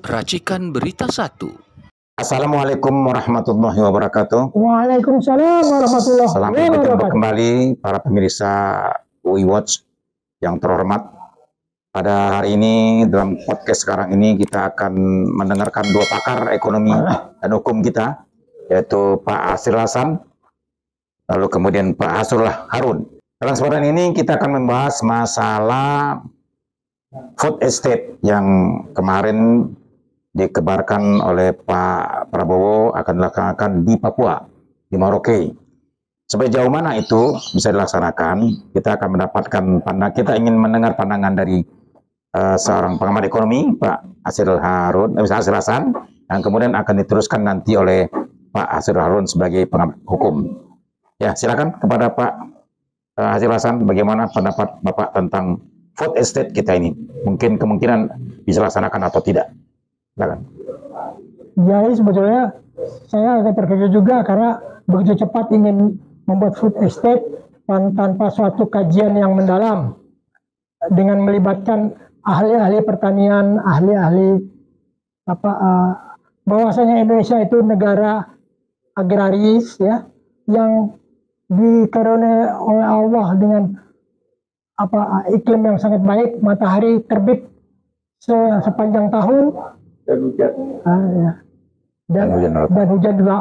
Racikan Berita 1. Assalamualaikum warahmatullahi wabarakatuh. Waalaikumsalam warahmatullahi Selamat wabarakatuh. berjumpa kembali para pemirsa UI Watch yang terhormat. Pada hari ini dalam podcast sekarang ini kita akan mendengarkan dua pakar ekonomi dan hukum kita, yaitu Pak Hasril Hasan, lalu kemudian Pak Hasrul Harun. Dalam kesempatan ini kita akan membahas masalah food estate yang kemarin dikebarkan oleh Pak Prabowo akan dilaksanakan di Papua, di Merauke. Sampai jauh mana itu bisa dilaksanakan? Kita akan mendapatkan kita ingin mendengar pandangan dari seorang pengamat ekonomi, Pak Hasril Hasan, yang kemudian akan diteruskan nanti oleh Pak Hasrul Harun sebagai pengamat hukum. Ya, silakan kepada Pak Hasril Hasan, bagaimana pendapat Bapak tentang food estate kita ini? Mungkin kemungkinan bisa dilaksanakan atau tidak? Silakan. Jadi sebetulnya saya agak terkejut juga karena begitu cepat ingin membuat food estate tanpa suatu kajian yang mendalam dengan melibatkan ahli-ahli pertanian, ahli-ahli bahwasanya Indonesia itu negara agraris ya, yang dikaruniai oleh Allah dengan iklim yang sangat baik, matahari terbit sepanjang tahun. Dan hujan. Dan hujan juga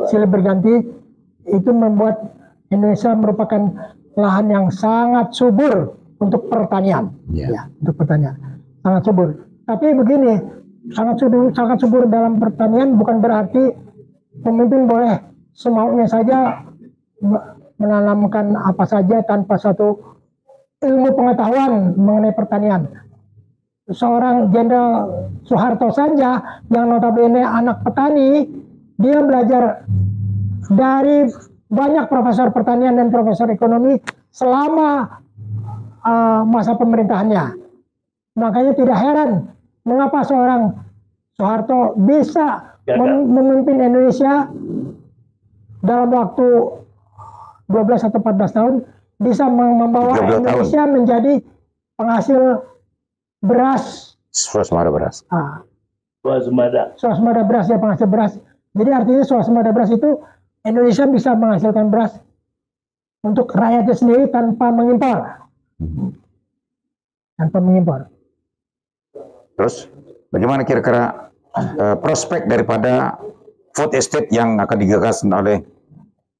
silih berganti. Itu membuat Indonesia merupakan lahan yang sangat subur untuk pertanian. Ya, untuk pertanian sangat subur. Tapi begini, sangat subur dalam pertanian bukan berarti pemimpin boleh semaunya saja menanamkan apa saja tanpa satu ilmu pengetahuan mengenai pertanian. Seorang Jenderal Soeharto saja yang notabene anak petani, dia belajar dari banyak profesor pertanian dan profesor ekonomi selama masa pemerintahannya. Makanya tidak heran mengapa seorang Soeharto bisa memimpin Indonesia dalam waktu 12 atau 14 tahun, bisa membawa Indonesia menjadi penghasil beras, swasembada beras. Swasembada beras ya, penghasil beras. Jadi artinya swasembada beras itu Indonesia bisa menghasilkan beras untuk rakyatnya sendiri tanpa mengimpor. Tanpa mengimpor. Terus bagaimana kira-kira prospek daripada food estate yang akan digagas oleh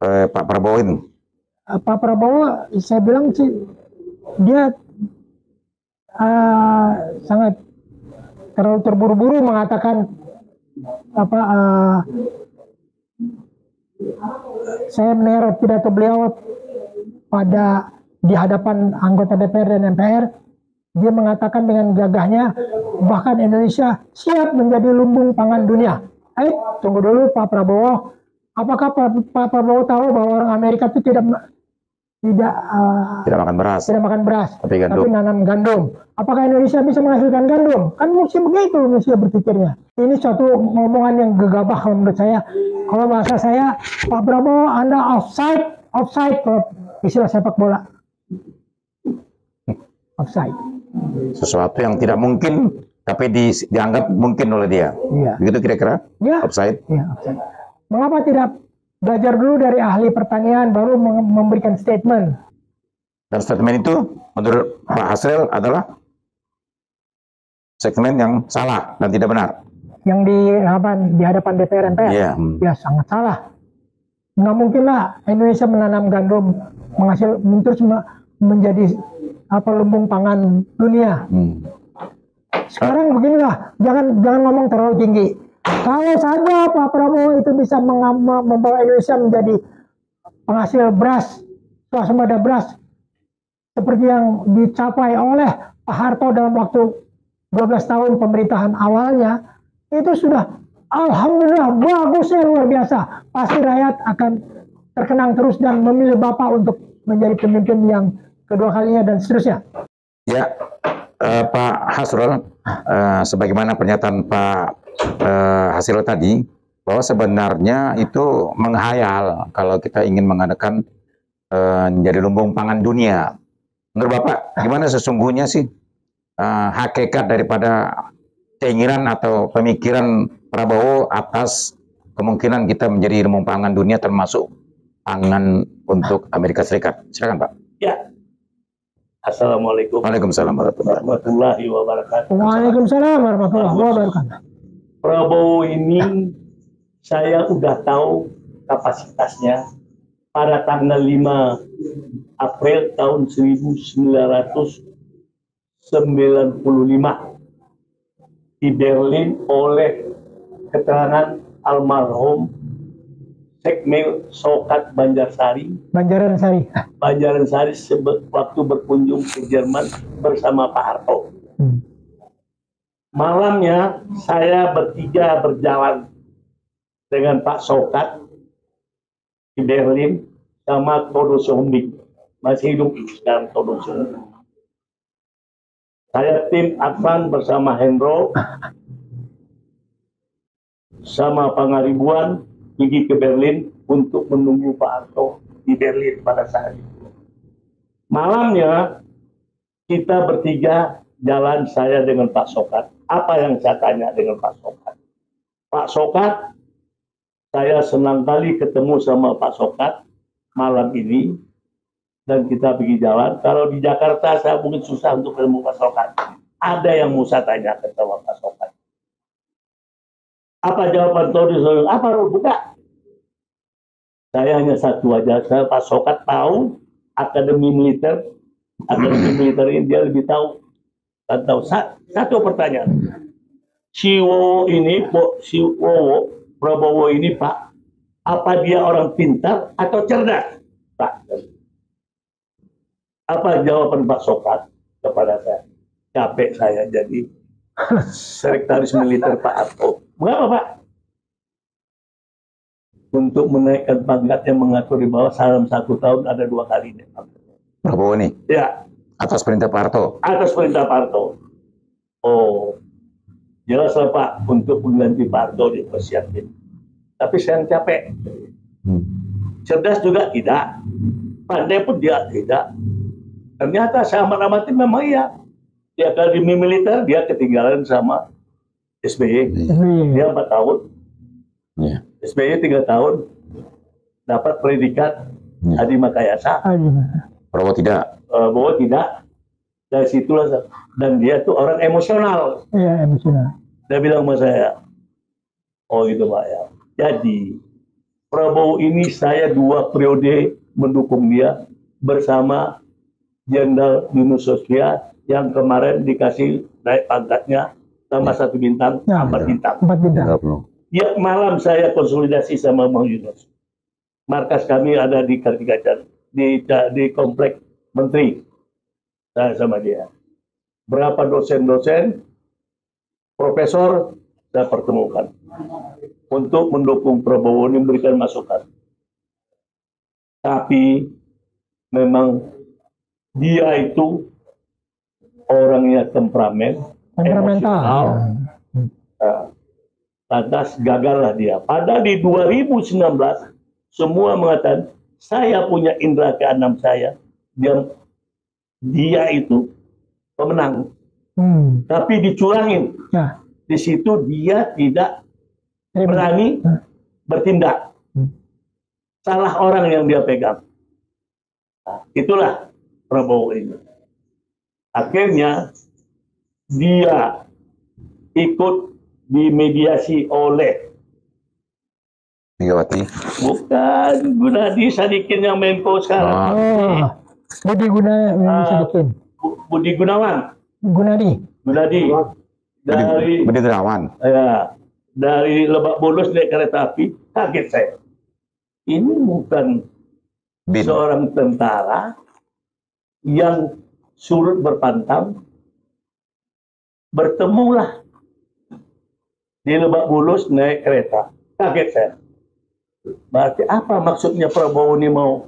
Pak Prabowo ini? Pak Prabowo, saya bilang sih dia sangat terlalu terburu-buru mengatakan saya mendengar pidato beliau di hadapan anggota DPR dan MPR, dia mengatakan dengan gagahnya bahkan Indonesia siap menjadi lumbung pangan dunia. Tunggu dulu Pak Prabowo, apakah Pak Prabowo tahu bahwa orang Amerika itu tidak makan beras, tapi nanam gandum. Apakah Indonesia bisa menghasilkan gandum? Kan mesti begitu Indonesia berpikirnya. Ini suatu omongan yang gegabah menurut saya. Kalau bahasa saya, Pak Prabowo, Anda offside kalau istilah sepak bola. Offside. Sesuatu yang tidak mungkin, tapi dianggap mungkin oleh dia. Iya. Begitu kira-kira? Ya. Offside. Ya, offside. Mengapa tidak belajar dulu dari ahli pertanian baru memberikan statement? Dan statement itu menurut Pak Hasril adalah statement yang salah dan tidak benar. Yang di hadapan DPR MPR? Ya sangat salah. Nggak mungkin lah Indonesia menanam gandum terus menjadi lumbung pangan dunia. Sekarang beginilah, jangan ngomong terlalu tinggi. Kalau saja Pak Prabowo itu bisa membawa Indonesia menjadi penghasil beras, swasembada beras, seperti yang dicapai oleh Pak Harto dalam waktu 12 tahun pemerintahan awalnya, itu sudah alhamdulillah bagusnya luar biasa. Pasti rakyat akan terkenang terus dan memilih Bapak untuk menjadi pemimpin yang kedua kalinya dan seterusnya. Ya, Pak Hasrul, sebagaimana pernyataan Pak Hasril tadi, bahwa sebenarnya itu menghayal kalau kita ingin mengadakan menjadi lumbung pangan dunia. Menurut Bapak, gimana sesungguhnya sih hakikat daripada keinginan atau pemikiran Prabowo atas kemungkinan kita menjadi lumbung pangan dunia termasuk pangan untuk Amerika Serikat. Silakan Pak. Ya. Assalamualaikum. Waalaikumsalam warahmatullahi wabarakatuh. Waalaikumsalam warahmatullahi wabarakatuh. Prabowo ini saya udah tahu kapasitasnya pada tanggal 5 April tahun 1995 di Berlin oleh keterangan almarhum Sekmil Sokat Banjarsari waktu berkunjung ke Jerman bersama Pak Harto. Malamnya saya bertiga berjalan dengan Pak Sokat di Berlin sama Todo Sombing, masih hidup sekarang Todo Sombing. Saya tim Advan bersama Hendro sama Pangaribuan pergi ke Berlin untuk menunggu Pak Harto di Berlin pada saat itu. Malamnya kita bertiga jalan, saya dengan Pak Sokat. Apa yang saya tanya dengan Pak Sokat? Pak Sokat, saya senang kali ketemu sama Pak Sokat malam ini dan kita pergi jalan. Kalau di Jakarta saya mungkin susah untuk ketemu Pak Sokat. Ada yang mau saya tanyakan sama Pak Sokat. Apa jawaban Tony Soeharto? Apa buka? Saya hanya satu aja. Saya Pak Sokat tahu akademi militer ini dia lebih tahu. Dan tahu satu pertanyaan. Si Wowo ini, Prabowo ini Pak, apa dia orang pintar atau cerdas? Pak, apa jawaban Pak Sokat kepada saya? Capek saya jadi sekretaris militer Pak Harto. Mengapa Pak? Untuk menaikkan pangkatnya mengatur di bawah dalam 1 tahun ada 2 kali. Prabowo ini? Ya. Atas perintah Pak Harto? Atas perintah Pak Harto. Oh, jelaslah Pak, untuk mengganti Pak Harto dipersiapkan. Tapi saya capek. Cerdas juga tidak. Pandai pun dia tidak. Ternyata saya amat-amatin memang iya. Di akademi militer dia ketinggalan sama SBY. Dia 4 tahun. SBY 3 tahun. Dapat predikat Adi Makayasa. Prabowo tidak. Prabowo tidak. Dari situlah, dan dia tuh orang emosional. Iya, emosional. Dia bilang sama saya, oh gitu Pak ya. Jadi Prabowo ini saya 2 periode mendukung dia bersama Jenderal Yunus Soskia yang kemarin dikasih naik pangkatnya sama 1 bintang, 4 bintang. 4 bintang. Ya, malam saya konsolidasi sama Bang Yunus. Markas kami ada di Kartigajar, di komplek Menteri. Saya sama dia. Berapa dosen-dosen, profesor saya pertemukan untuk mendukung Prabowo ini, memberikan masukan. Tapi memang dia itu orangnya temperamental. Lantas gagallah dia. Padahal di 2019 semua mengatakan saya punya indera keenam saya. Dia itu pemenang. Tapi dicurangin. Di situ dia tidak berani bertindak. Salah orang yang dia pegang. Nah, itulah Prabowo ini. Akhirnya dia ikut dimediasi oleh Megawati. Bukan, Gunadi Sadikin yang Menko sekarang. Budi Gunawan. Gunadi. Dari Budi Gunawan. Ya, dari Lebak Bulus naik kereta api, kaget saya. Ini bukan seorang tentara yang surut berpantang. Bertemulah di Lebak Bulus naik kereta. Kaget saya. Berarti apa maksudnya Prabowo ini mau?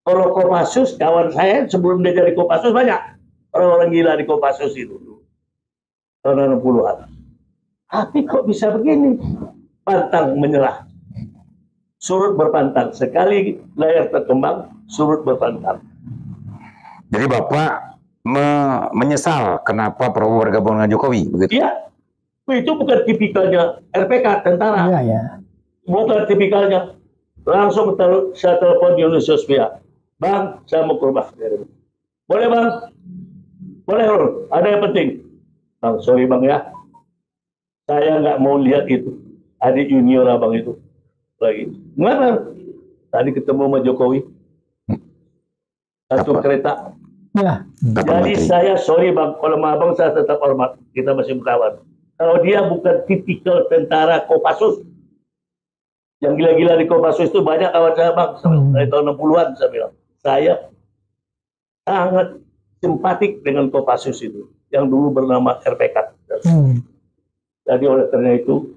Kalau Kopassus, kawan saya sebelum dia jadi Kopassus banyak orang-orang gila di Kopassus itu tahun 60-an. Tapi kok bisa begini? Pantang menyerah, surut berpantang. Sekali layar terkembang, surut berpantang. Jadi Bapak menyesal kenapa Prabowo bergabung dengan Jokowi, begitu? Iya, Itu bukan tipikalnya RPK tentara. Iya, ya. Bukan tipikalnya. Langsung saya telepon Yunus Yosvia. Bang, saya mau ke rumah. Boleh bang? Boleh, ada yang penting. Bang, sorry bang ya. Saya nggak mau lihat itu. Adik junior abang itu. Lagi. Kenapa? Tadi ketemu sama Jokowi. Satu kereta. Ya. Jadi saya sorry bang, kalau sama abang saya tetap hormat. Kita masih berkawan. Kalau dia bukan tipikal tentara Kopassus. Yang gila-gila di Kopassus itu banyak kawan saya bang. Dari tahun 60-an saya bilang. Saya sangat simpatik dengan Kopassus itu. Yang dulu bernama RPK. Jadi oleh karena itu.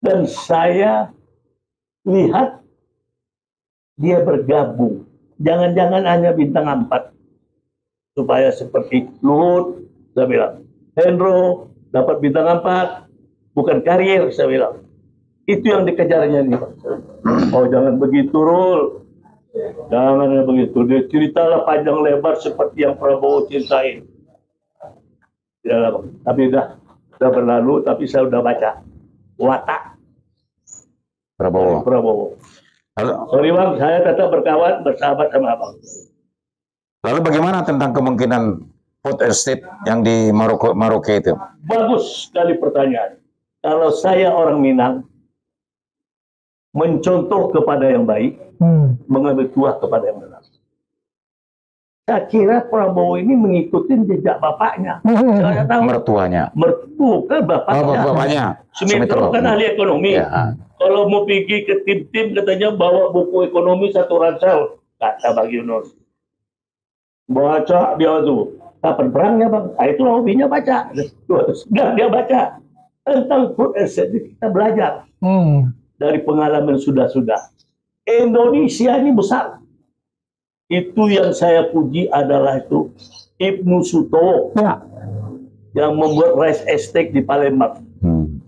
Dan saya lihat dia bergabung. Jangan-jangan hanya bintang 4. Supaya seperti Luhut, saya bilang. Hendro dapat bintang 4. Bukan karier, saya bilang. Itu yang dikejarnya nih. Oh jangan begitu, Rul. Jangan begitu. Dia ceritalah panjang lebar seperti yang Prabowo ceritain. Tapi udah berlalu, tapi saya udah baca. Watak Prabowo. Sorry bang, saya tetap berkawan, bersahabat sama abang. Lalu bagaimana tentang kemungkinan food estate yang di Merauke itu? Bagus sekali pertanyaan. Kalau saya orang Minang, mencontoh kepada yang baik, mengambil tuah kepada yang benar. Saya kira Prabowo ini mengikuti jejak bapaknya. Saya tahu. Mertuanya. Bukan bapaknya. Bapaknya. Sumitro kan ahli ekonomi. Ya. Kalau mau pergi ke tim-tim katanya bawa buku ekonomi 1 ransel. Kata Bang Yunus. Baca dia tuh. Kapan perangnya bang? Nah, itu hobinya baca. Sudah dia baca. Tentang food estate kita belajar. Dari pengalaman sudah-sudah. Indonesia ini besar. Itu yang saya puji adalah itu Ibnu Sutowo. Ya. Yang membuat rice estate di Palembang.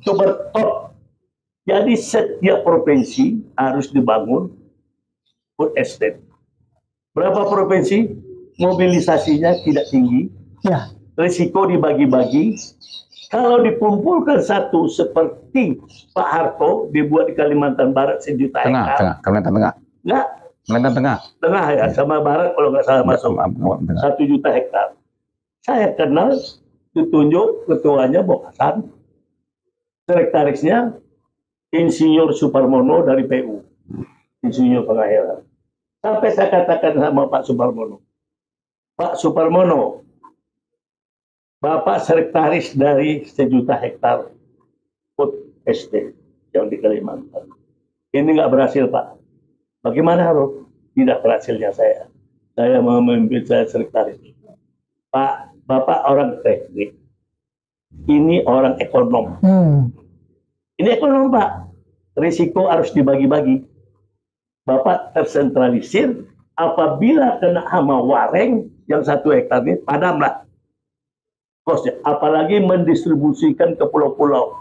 Itu bertop. Jadi setiap provinsi harus dibangun food estate. Berapa provinsi? Mobilisasinya tidak tinggi. Ya. Risiko dibagi-bagi. Kalau dikumpulkan satu seperti Pak Harto dibuat di Kalimantan Barat 1 juta hektar. Kalimantan Tengah. Enggak. Kalimantan Tengah. Tengah ya, sama Barat kalau nggak salah masuk. 1 juta hektar. Saya kenal, ditunjuk ketuanya Bok Hasan. Sekretarisnya Insinyur Suparmono dari PU. Insinyur Pengairan. Sampai saya katakan sama Pak Suparmono. Pak Suparmono, Bapak sekretaris dari 1 juta hektar food estate yang di Kalimantan. Ini nggak berhasil, Pak. Bagaimana, Rob? Tidak berhasilnya saya. Saya memimpin, saya sekretaris. Pak, Bapak orang teknik. Ini orang ekonom. Ini ekonom, Pak. Risiko harus dibagi-bagi. Bapak tersentralisir. Apabila kena hama wareng yang 1 hektar ini, padamlah kosnya. Apalagi mendistribusikan ke pulau-pulau.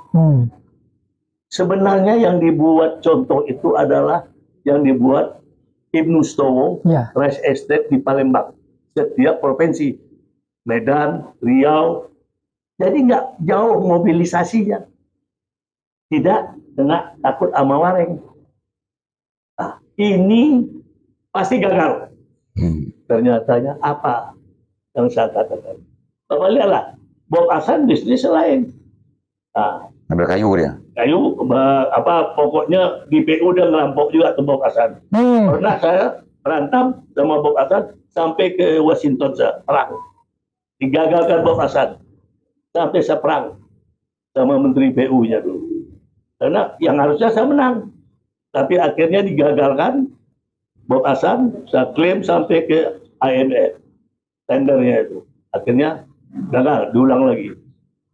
Sebenarnya yang dibuat contoh itu adalah yang dibuat Ibnu Sutowo, rice estate di Palembang. Setiap provinsi. Medan, Riau. Jadi nggak jauh mobilisasinya. Tidak kena takut sama wareng. Nah, ini pasti gagal. Ternyatanya apa yang saya katakan? Bapak lihatlah, Bok Hasan bisnis lain. Nah, ambil kayu dia. Kayu, pokoknya di PU udah ngerampok juga ke Bok Hasan. Pernah saya berantem sama Bok Hasan sampai ke Washington saya perang. Digagalkan Bok Hasan. Sampai saya perang sama Menteri PU-nya dulu. Karena yang harusnya saya menang. Tapi akhirnya digagalkan. Bok Hasan, saya klaim sampai ke IMF. Tendernya itu. Akhirnya gagal, diulang lagi.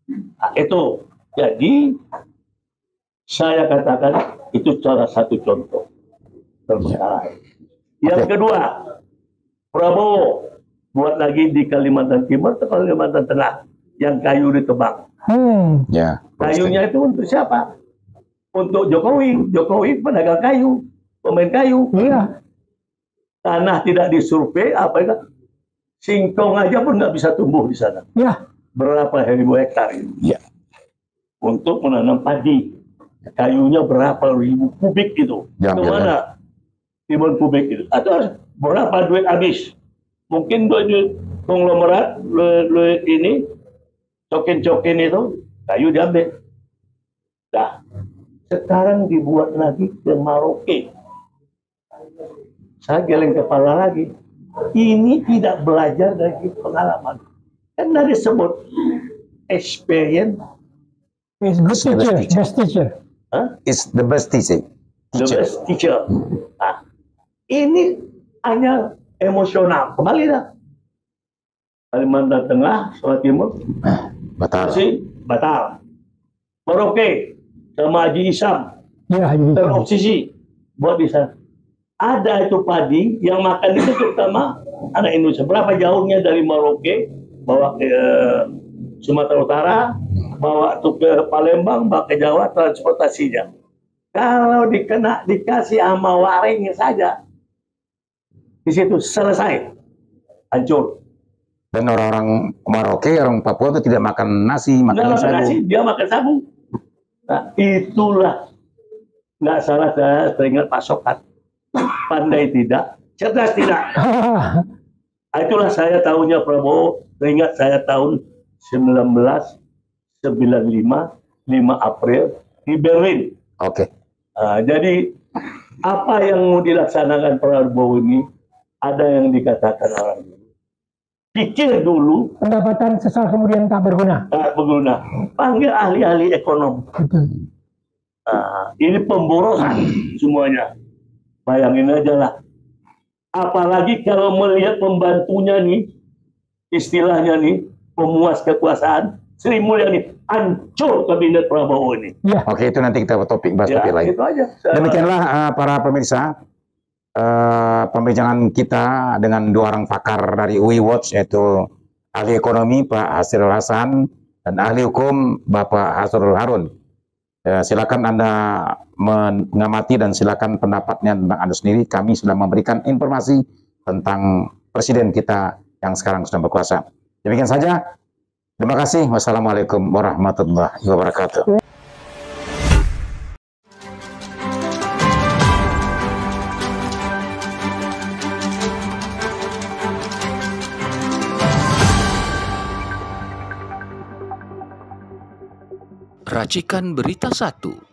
Nah, itu. Jadi, saya katakan itu salah satu contoh. Terbesar. Yang kedua, Prabowo buat lagi di Kalimantan Timur atau Kalimantan Tengah. Yang kayu ditebang. Kayunya itu untuk siapa? Untuk Jokowi. Jokowi pedagang kayu. Pemain kayu. Iya. Tanah tidak disurvei, singkong aja pun nggak bisa tumbuh di sana. Ya. Berapa ribu hektar ini? Ya. untuk menanam padi. Kayunya berapa ribu kubik itu? Kemana ribuan kubik itu? Atau berapa duit habis? Mungkin duit konglomerat, duit ini, cokin-cokin itu, kayu diambil. Nah, sekarang dibuat lagi ke Merauke. Saya geleng kepala lagi. Ini tidak belajar dari pengalaman. Kan dari sebut experience is best teacher. It's the best teacher. The best teacher. Nah, ini hanya emosional. Kembali dah. Kalimantan Tengah, Jawa Timur, batal. Batal. Merauke sama Haji Isam terobsesi buat di sana. Ada itu padi yang makan itu terutama anak Indonesia. Berapa jauhnya dari Merauke bawa ke Sumatera Utara, bawa tuh ke Palembang, bawa ke Jawa, transportasinya. Kalau dikasih sama waringnya saja, di situ selesai, hancur. Dan orang-orang Merauke, orang Papua itu tidak makan nasi, makan sagu. Nasi, dia makan sagu. Nah, itulah nggak salah saya teringat Pak Sokat. Pandai tidak, cerdas tidak. Itulah saya tahunya Prabowo. Teringat saya tahun 1995, 5 April di Berlin. Oke. Jadi apa yang mau dilaksanakan Prabowo ini, ada yang dikatakan orang dulu. Pikir dulu. Pendapatan sesal kemudian tak berguna. Tak berguna. Panggil ahli-ahli ekonomi. Ini pemborosan semuanya. Bayangin aja lah. Apalagi kalau melihat pembantunya nih, istilahnya nih, pemuas kekuasaan, Sri Mulyani, hancur kabinet Prabowo ini. Ya. Oke, itu nanti kita bahas topik lain. Itu aja. Demikianlah para pemirsa, pembincangan kita dengan dua orang pakar dari UI Watch, yaitu ahli ekonomi Pak Hasril Hasan dan ahli hukum Bapak Hasrul Harun. Silakan Anda mengamati dan silakan pendapatnya tentang Anda sendiri. Kami sudah memberikan informasi tentang presiden kita yang sekarang sedang berkuasa. Demikian saja. Terima kasih. Wassalamualaikum warahmatullahi wabarakatuh. Racikan Berita 1.